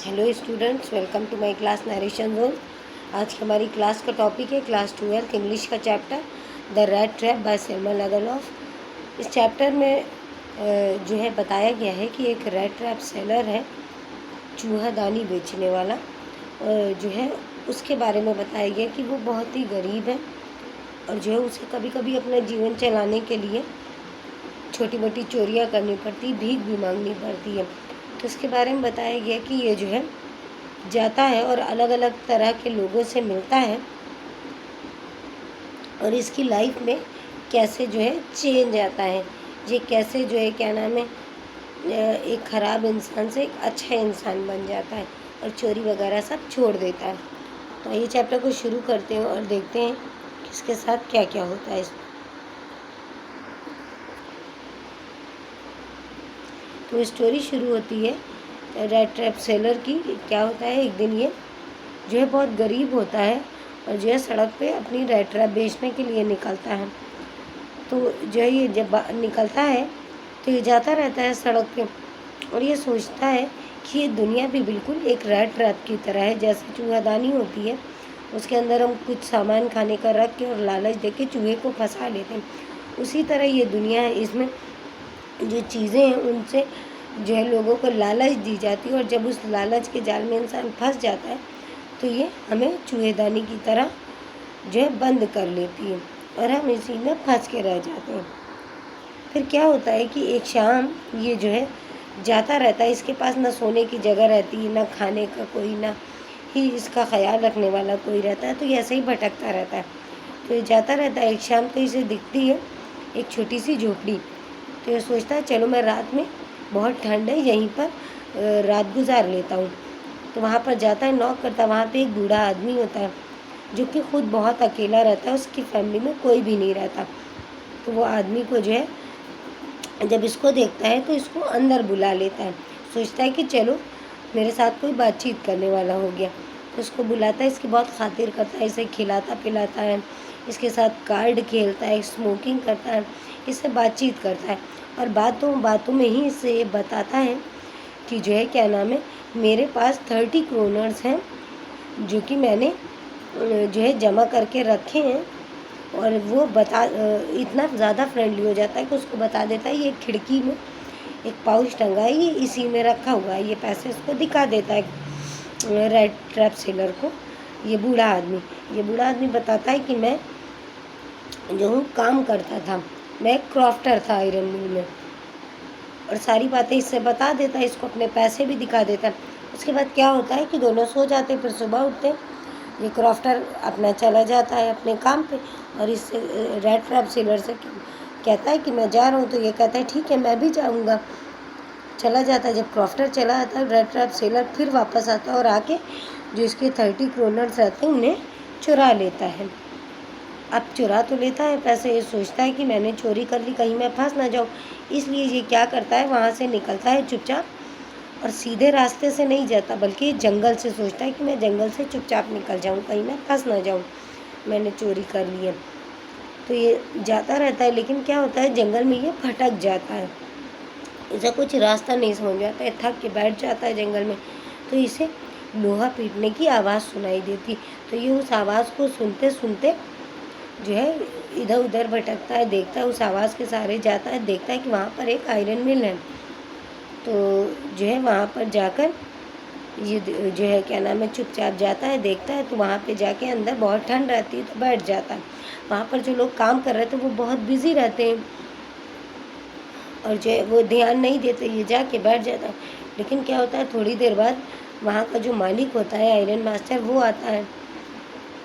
Hello students, welcome to my class narration zone. आज की हमारी क्लास का टॉपिक है क्लास 12 इंग्लिश का chapter the rat trap by Selma Lagerlof. इस चैप्टर में जो है बताया गया है कि एक रैट ट्रैप सेलर है, चूहादानी बेचने वाला, जो है उसके बारे में बताया गया कि वो बहुत ही गरीब है और जो है उसे कभी कभी अपना जीवन चलाने के लिए छोटी मोटी चोरियाँ करनी पड़ती, भीख भी मांगनी पड़ती है। तो इसके बारे में बताया गया कि ये जो है जाता है और अलग अलग तरह के लोगों से मिलता है और इसकी लाइफ में कैसे जो है चेंज आता है, ये कैसे जो है क्या नाम है एक ख़राब इंसान से एक अच्छा इंसान बन जाता है और चोरी वगैरह सब छोड़ देता है। तो ये चैप्टर को शुरू करते हैं और देखते हैं कि इसके साथ क्या क्या होता है। तो स्टोरी शुरू होती है रैट ट्रैप सेलर की। क्या होता है, एक दिन ये जो है बहुत गरीब होता है और जो है सड़क पे अपनी रैट ट्रैप बेचने के लिए निकलता है। तो जो है ये जब निकलता है तो ये जाता रहता है सड़क पे और ये सोचता है कि ये दुनिया भी बिल्कुल एक रैट ट्रैप की तरह है। जैसे चूहादानी होती है, उसके अंदर हम कुछ सामान खाने का रख के और लालच दे के चूहे को फंसा लेते हैं, उसी तरह ये दुनिया है। इसमें जो चीज़ें हैं उनसे जो है लोगों को लालच दी जाती है और जब उस लालच के जाल में इंसान फंस जाता है तो ये हमें चूहेदानी की तरह जो है बंद कर लेती है और हम इसी में फंस के रह जाते हैं। फिर क्या होता है कि एक शाम ये जो है जाता रहता है, इसके पास ना सोने की जगह रहती है, ना खाने का कोई, ना ही इसका ख्याल रखने वाला कोई रहता है, तो ये ऐसे ही भटकता रहता है। तो ये जाता रहता है, एक शाम को इसे दिखती है एक छोटी सी झोपड़ी। तो ये सोचता है चलो मैं रात में, बहुत ठंड है, यहीं पर रात गुजार लेता हूँ। तो वहाँ पर जाता है, नॉक करता है। वहाँ पे एक बूढ़ा आदमी होता है जो कि खुद बहुत अकेला रहता है, उसकी फैमिली में कोई भी नहीं रहता। तो वो आदमी को जो है जब इसको देखता है तो इसको अंदर बुला लेता है, सोचता है कि चलो मेरे साथ कोई बातचीत करने वाला हो गया। तो उसको बुलाता है, इसकी बहुत खातिर करता है, इसे खिलाता पिलाता है, इसके साथ कार्ड खेलता है, स्मोकिंग करता है, इससे बातचीत करता है और बातों बातों में ही इससे ये बताता है कि जो है क्या नाम है, मेरे पास 30 क्रोनर्स हैं जो कि मैंने जो है जमा करके रखे हैं। और वो इतना ज़्यादा फ्रेंडली हो जाता है कि उसको बता देता है ये खिड़की में एक पाउच टंगा है, ये इसी में रखा हुआ है। ये पैसे उसको दिखा देता है रैट ट्रैप सेलर को। ये बूढ़ा आदमी बताता है कि मैं जो हूँ काम करता था, मैं एक क्रॉफ्टर था आयरन मिल में, और सारी बातें इससे बता देता है, इसको अपने पैसे भी दिखा देता है। उसके बाद क्या होता है कि दोनों सो जाते, फिर सुबह उठते, ये क्रॉफ्टर अपना चला जाता है अपने काम पे और इस रैट ट्रैप सेलर से कहता है कि मैं जा रहा हूँ। तो ये कहता है ठीक है मैं भी जाऊँगा, चला जाता है। जब क्रॉफ्टर चला आता है, रैट ट्रैप सेलर फिर वापस आता है और आके जो इसके 30 क्रोनर्स रहते हैं उन्हें चुरा लेता है। अब चुरा तो लेता है पैसे, ये सोचता है कि मैंने चोरी कर ली, कहीं मैं फंस ना जाऊँ, इसलिए ये क्या करता है, वहाँ से निकलता है चुपचाप और सीधे रास्ते से नहीं जाता बल्कि जंगल से, सोचता है कि मैं जंगल से चुपचाप निकल जाऊँ, कहीं मैं फंस ना जाऊँ, मैंने चोरी कर ली है। तो ये जाता रहता है, लेकिन क्या होता है जंगल में ये भटक जाता है, इसे कुछ रास्ता नहीं समझ में आता है, थक के बैठ जाता है जंगल में। तो इसे लोहा पीटने की आवाज़ सुनाई देती, तो ये उस आवाज़ को सुनते सुनते जो है इधर उधर भटकता है, देखता है, उस आवाज़ के सहारे जाता है, देखता है कि वहाँ पर एक आयरन मिल है। तो जो है वहाँ पर जाकर ये जो है क्या नाम है चुपचाप जाता है, देखता है, तो वहाँ पे जाके अंदर बहुत ठंड रहती है तो बैठ जाता है। वहाँ पर जो लोग काम कर रहे थे वो बहुत बिजी रहते हैं और जो है वो ध्यान नहीं देते, ये जाके बैठ जाता है। लेकिन क्या होता है, थोड़ी देर बाद वहाँ का जो मालिक होता है आयरन मास्टर, वो आता है।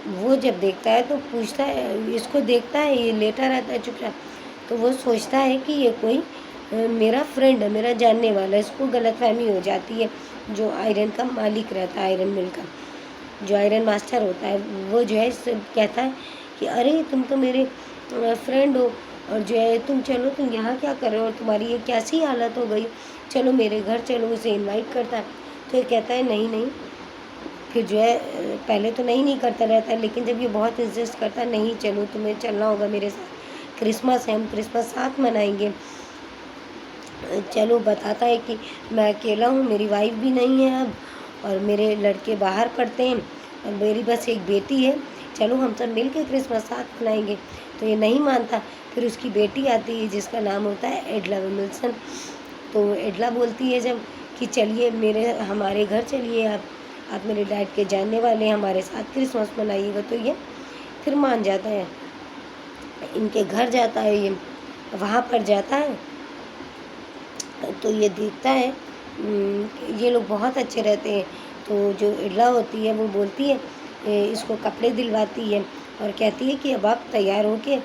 वो जब देखता है तो पूछता है, इसको देखता है ये लेटा रहता है चुपचाप, तो वो सोचता है कि ये कोई मेरा फ्रेंड है, मेरा जानने वाला है। इसको गलतफहमी हो जाती है। जो आयरन का मालिक रहता है, आयरन मिल का जो आयरन मास्टर होता है, वो जो है इससे कहता है कि अरे तुम तो मेरे फ्रेंड हो और जो है तुम चलो, तुम यहाँ क्या कर रहे हो और तुम्हारी ये कैसी हालत हो गई, चलो मेरे घर चलो। उसे इनवाइट करता है तो ये कहता है नहीं नहीं। फिर जो है पहले तो नहीं करता रहता है, लेकिन जब ये बहुत इंसिस्ट करता है नहीं चलो तुम्हें चलना होगा मेरे साथ, क्रिसमस है, हम क्रिसमस साथ मनाएंगे, चलो। बताता है कि मैं अकेला हूँ, मेरी वाइफ भी नहीं है अब, और मेरे लड़के बाहर पढ़ते हैं और मेरी बस एक बेटी है, चलो हम सब मिल के क्रिसमस साथ मनाएंगे। तो ये नहीं मानता। फिर उसकी बेटी आती है जिसका नाम होता है एडला विल्सन। तो एडला बोलती है जब कि चलिए हमारे घर चलिए, आप मेरे डैड के जानने वाले हैं, हमारे साथ क्रिसमस मनाइएगा। तो ये फिर मान जाता है, इनके घर जाता है, ये वहाँ पर जाता है तो ये देखता है ये लोग बहुत अच्छे रहते हैं। तो जो एडला होती है वो बोलती है, इसको कपड़े दिलवाती है और कहती है कि अब आप तैयार होके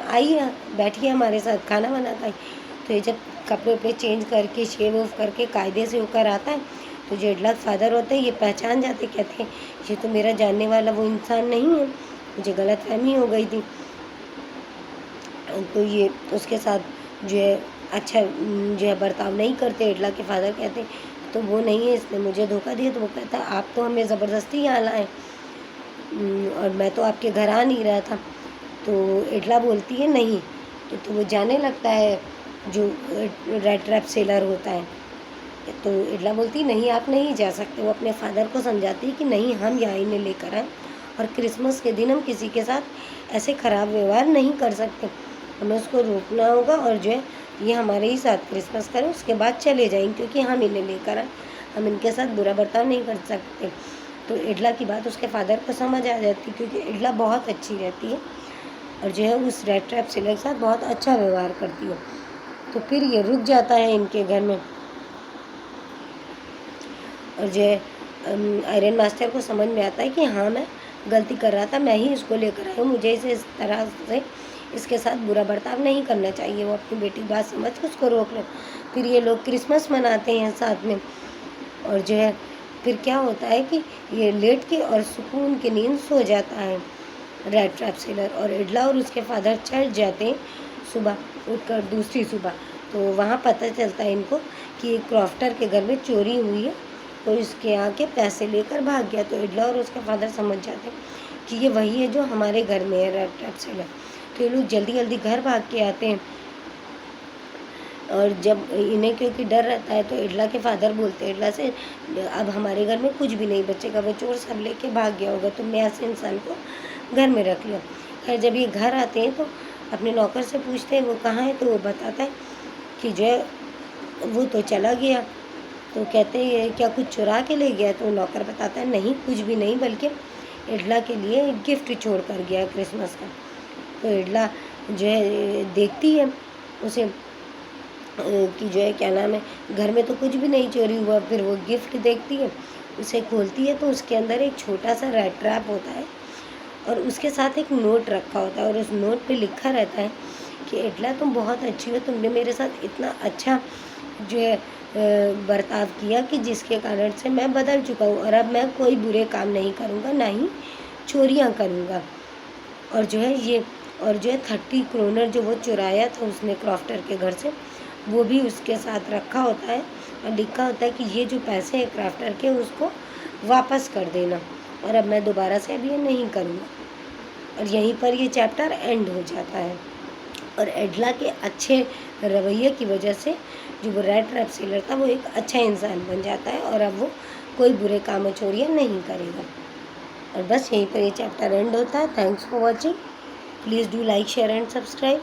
आइए, बैठिए हमारे साथ, खाना बना खाइए। तो ये जब कपड़े वपड़े चेंज करके शेव ऑफ करके कायदे से होकर आता है तो जो एडला फादर होते हैं ये पहचान जाते, कहते हैं ये तो मेरा जानने वाला वो इंसान नहीं है, मुझे गलतफहमी हो गई थी। तो ये उसके साथ जो है अच्छा जो है बर्ताव नहीं करते। एडला के फादर कहते तो वो नहीं है, इसने मुझे धोखा दिया। तो वो कहता आप तो हमें ज़बरदस्ती यहाँ लाए और मैं तो आपके घर आ नहीं रहा था। तो एडला बोलती है नहीं। तो वो जाने लगता है जो रेड ट्रैप सेलर होता है। तो एडला बोलती नहीं आप नहीं जा सकते। वो अपने फादर को समझाती है कि नहीं, हम यहाँ इन्हें लेकर आए और क्रिसमस के दिन हम किसी के साथ ऐसे ख़राब व्यवहार नहीं कर सकते, हमें उसको रोकना होगा और जो है ये हमारे ही साथ क्रिसमस करें, उसके बाद चले जाएंगे, क्योंकि हम इन्हें लेकर आए, हम इनके साथ बुरा बर्ताव नहीं कर सकते। तो एडला की बात उसके फादर को समझ आ जाती, क्योंकि एडला बहुत अच्छी रहती है और जो है उस रेड ट्रैप सेलर के साथ बहुत अच्छा व्यवहार करती है। तो फिर ये रुक जाता है इनके घर में और जो है आयरन मास्टर को समझ में आता है कि हाँ मैं गलती कर रहा था, मैं ही इसको लेकर आई हूँ, मुझे इसे इस तरह से इसके साथ बुरा बर्ताव नहीं करना चाहिए। वो अपनी बेटी की बात समझ के उसको रोक लो। फिर ये लोग क्रिसमस मनाते हैं साथ में और जो है फिर क्या होता है कि ये लेट के और सुकून की नींद सो जाता है रेड ट्रैप सेलर, और एडला और उसके फादर चढ़ जाते हैं सुबह उठकर दूसरी सुबह। तो वहाँ पता चलता है इनको कि क्रॉफ्टर के घर में चोरी हुई है और इसके यहाँ के पैसे लेकर भाग गया। तो एडला और उसके फादर समझ जाते हैं कि ये वही है जो हमारे घर में है, रेड ट्रैप सेलर। तो ये लोग जल्दी जल्दी घर भाग के आते हैं और जब इन्हें क्योंकि डर रहता है तो एडला के फादर बोलते हैं एडला से, अब हमारे घर में कुछ भी नहीं बचेगा, वो चोर सब लेके भाग गया होगा, तुमने ऐसे इंसान को घर में रख लिया। खैर जब ये घर आते हैं तो अपने नौकर से पूछते हैं वो कहाँ है। तो वो बताता है कि जो है वो तो चला गया। तो कहते हैं क्या कुछ चुरा के ले गया। तो नौकर बताता है नहीं, कुछ भी नहीं, बल्कि एडला के लिए एक गिफ्ट छोड़ कर गया क्रिसमस का। तो एडला जो है देखती है उसे कि जो है क्या नाम है, घर में तो कुछ भी नहीं चोरी हुआ। फिर वो गिफ्ट देखती है, उसे खोलती है तो उसके अंदर एक छोटा सा रेड ट्रैप होता है और उसके साथ एक नोट रखा होता है और उस नोट पे लिखा रहता है कि एडला तुम बहुत अच्छी हो, तुमने मेरे साथ इतना अच्छा जो है बर्ताव किया कि जिसके कारण से मैं बदल चुका हूँ और अब मैं कोई बुरे काम नहीं करूँगा, ना ही चोरियाँ करूँगा। और जो है ये और जो है 30 क्रोनर जो वो चुराया था उसने क्रॉफ्टर के घर से, वो भी उसके साथ रखा होता है और लिखा होता है कि ये जो पैसे हैं क्राफ्टर के उसको वापस कर देना और अब मैं दोबारा से अब ये नहीं करूँगा। और यहीं पर ये चैप्टर एंड हो जाता है। और एडला के अच्छे रवैये की वजह से जो वो रेड ट्रैप सेलर था वो एक अच्छा इंसान बन जाता है और अब वो कोई बुरे काम और चोरियाँ नहीं करेगा। और बस यहीं पर ये चैप्टर एंड होता है। Thanks for watching. Please do like share and subscribe.